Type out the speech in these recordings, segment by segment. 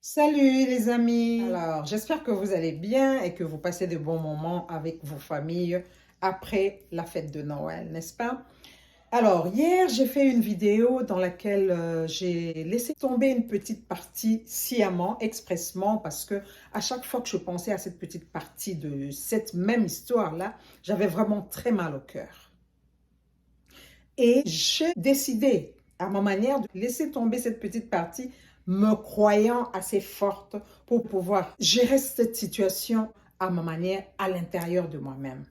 Salut les amis! Alors, j'espère que vous allez bien et que vous passez de bons moments avec vos familles après la fête de Noël, n'est-ce pas? Alors, hier, j'ai fait une vidéo dans laquelle j'ai laissé tomber une petite partie sciemment, expressement, parce que à chaque fois que je pensais à cette petite partie de cette même histoire-là, j'avais vraiment très mal au cœur. Et j'ai décidé, à ma manière, de laisser tomber cette petite partie, me croyant assez forte pour pouvoir gérer cette situation à ma manière, à l'intérieur de moi-même.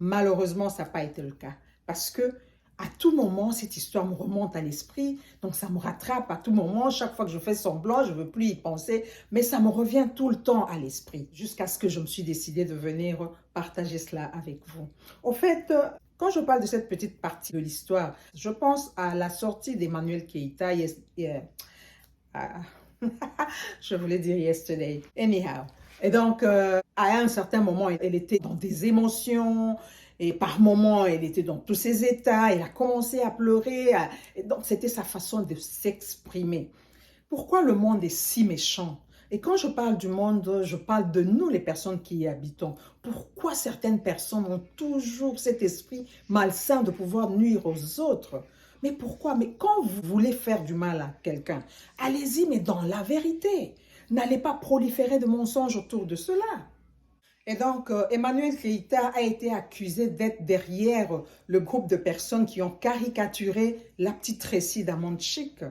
Malheureusement, ça n'a pas été le cas parce que à tout moment, cette histoire me remonte à l'esprit, donc ça me rattrape à tout moment. Chaque fois que je fais semblant, je ne veux plus y penser, mais ça me revient tout le temps à l'esprit, jusqu'à ce que je me suis décidée de venir partager cela avec vous. Au fait, quand je parle de cette petite partie de l'histoire, je pense à la sortie d'Emmanuel Keïta, je voulais dire yesterday, anyhow. Et donc, à un certain moment, elle était dans des émotions, et par moments, elle était dans tous ses états, elle a commencé à pleurer, et donc c'était sa façon de s'exprimer. Pourquoi le monde est si méchant? Et quand je parle du monde, je parle de nous, les personnes qui y habitons. Pourquoi certaines personnes ont toujours cet esprit malsain de pouvoir nuire aux autres? Mais pourquoi? Mais quand vous voulez faire du mal à quelqu'un, allez-y, mais dans la vérité. N'allez pas proliférer de mensonges autour de cela. Et donc, Emmanuel Keïta a été accusé d'être derrière le groupe de personnes qui ont caricaturé la petite Tracy d'Amande Chic.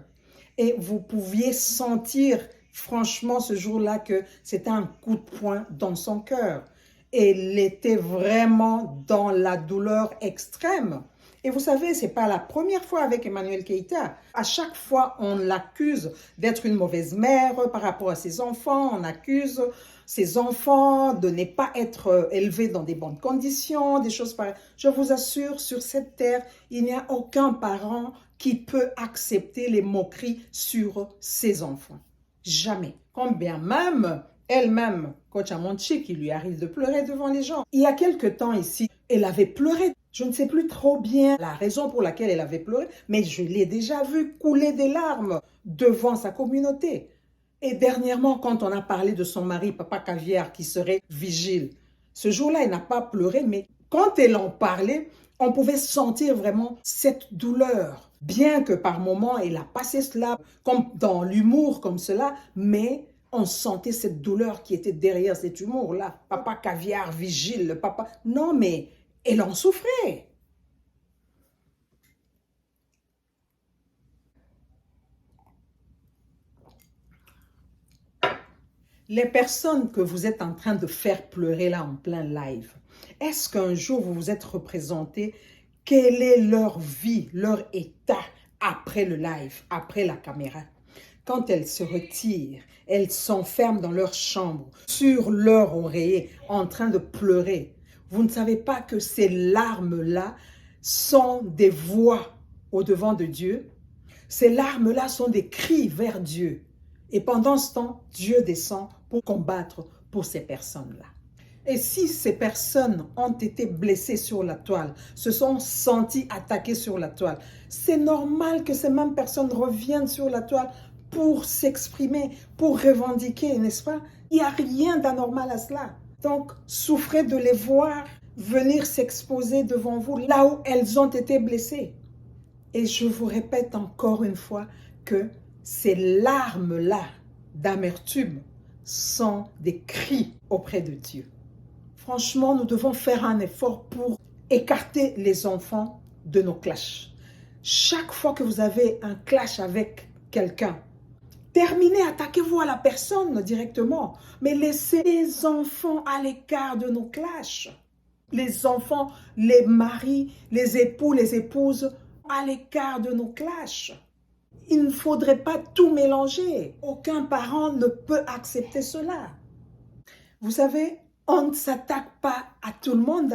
Et vous pouviez sentir, franchement, ce jour-là, que c'était un coup de poing dans son cœur. Et il était vraiment dans la douleur extrême. Et vous savez, ce n'est pas la première fois avec Emmanuel Keïta. À chaque fois, on l'accuse d'être une mauvaise mère par rapport à ses enfants. On accuse ses enfants de ne pas être élevés dans des bonnes conditions, des choses pareilles. Je vous assure, sur cette terre, il n'y a aucun parent qui peut accepter les moqueries sur ses enfants. Jamais. Quand bien même, elle-même, Coach Amonchi, qui lui arrive de pleurer devant les gens. Il y a quelque temps ici, elle avait pleuré. Je ne sais plus trop bien la raison pour laquelle elle avait pleuré, mais je l'ai déjà vue couler des larmes devant sa communauté. Et dernièrement, quand on a parlé de son mari, Papa Caviar, qui serait vigile, ce jour-là, elle n'a pas pleuré, mais quand elle en parlait, on pouvait sentir vraiment cette douleur. Bien que par moments, elle a passé cela comme dans l'humour, comme cela, mais on sentait cette douleur qui était derrière cet humour-là. Papa Caviar, vigile, le papa... Non, mais elle en souffrait. Les personnes que vous êtes en train de faire pleurer là en plein live, est-ce qu'un jour vous vous êtes représenté quelle est leur vie, leur état après le live, après la caméra? Quand elles se retirent, elles s'enferment dans leur chambre, sur leur oreiller, en train de pleurer. Vous ne savez pas que ces larmes-là sont des voix au-devant de Dieu? Ces larmes-là sont des cris vers Dieu. Et pendant ce temps, Dieu descend pour combattre pour ces personnes-là. Et si ces personnes ont été blessées sur la toile, se sont senties attaquées sur la toile, c'est normal que ces mêmes personnes reviennent sur la toile pour s'exprimer, pour revendiquer, n'est-ce pas? Il n'y a rien d'anormal à cela. Donc, souffrez de les voir venir s'exposer devant vous là où elles ont été blessées. Et je vous répète encore une fois que ces larmes-là d'amertume sont des cris auprès de Dieu. Franchement, nous devons faire un effort pour écarter les enfants de nos clashs. Chaque fois que vous avez un clash avec quelqu'un, terminez, attaquez-vous à la personne directement, mais laissez les enfants à l'écart de nos clashs. Les enfants, les maris, les époux, les épouses, à l'écart de nos clashs. Il ne faudrait pas tout mélanger. Aucun parent ne peut accepter cela. Vous savez, on ne s'attaque pas à tout le monde.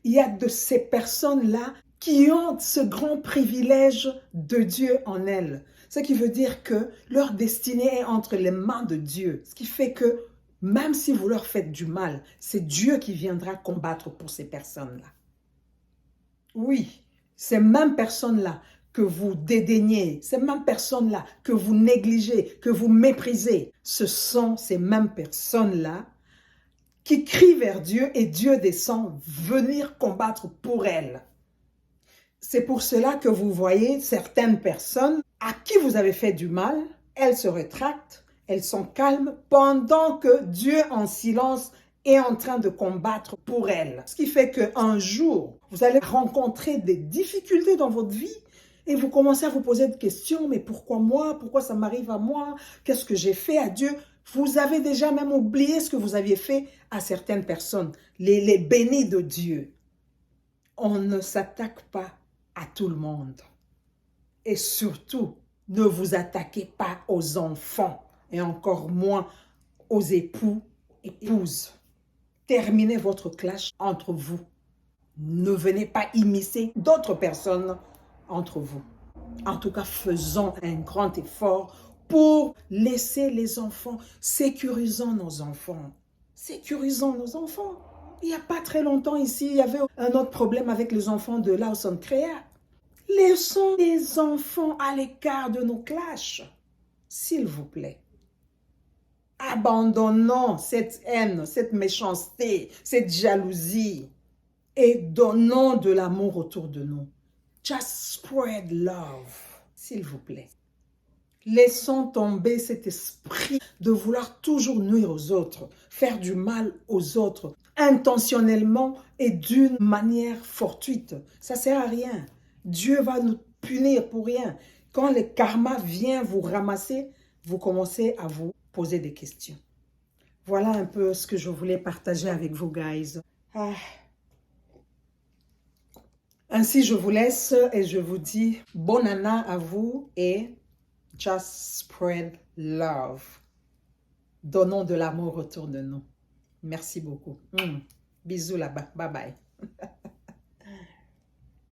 Il y a de ces personnes-là qui ont ce grand privilège de Dieu en elles. Ce qui veut dire que leur destinée est entre les mains de Dieu. Ce qui fait que même si vous leur faites du mal, c'est Dieu qui viendra combattre pour ces personnes-là. Oui, ces mêmes personnes-là, que vous dédaignez, ces mêmes personnes-là que vous négligez, que vous méprisez, ce sont ces mêmes personnes-là qui crient vers Dieu et Dieu descend venir combattre pour elles. C'est pour cela que vous voyez certaines personnes à qui vous avez fait du mal, elles se rétractent, elles sont calmes pendant que Dieu en silence est en train de combattre pour elles. Ce qui fait qu'un jour, vous allez rencontrer des difficultés dans votre vie et vous commencez à vous poser des questions, mais pourquoi moi? Pourquoi ça m'arrive à moi? Qu'est-ce que j'ai fait à Dieu? Vous avez déjà même oublié ce que vous aviez fait à certaines personnes, les bénis de Dieu. On ne s'attaque pas à tout le monde. Et surtout, ne vous attaquez pas aux enfants et encore moins aux époux, épouses. Terminez votre clash entre vous. Ne venez pas immiscer d'autres personnes entre vous. En tout cas, faisons un grand effort pour laisser les enfants, sécurisons nos enfants. Sécurisons nos enfants. Il n'y a pas très longtemps ici, il y avait un autre problème avec les enfants de Lawson Créa. Laissons les enfants à l'écart de nos clashs, s'il vous plaît. Abandonnons cette haine, cette méchanceté, cette jalousie et donnons de l'amour autour de nous. Just spread love, s'il vous plaît. Laissons tomber cet esprit de vouloir toujours nuire aux autres, faire du mal aux autres, intentionnellement et d'une manière fortuite. Ça ne sert à rien. Dieu va nous punir pour rien. Quand le karma vient vous ramasser, vous commencez à vous poser des questions. Voilà un peu ce que je voulais partager avec vous, guys. Ainsi, je vous laisse et je vous dis bonne année à vous et just spread love. Donnons de l'amour autour de nous. Merci beaucoup. Bisous là-bas. Bye bye.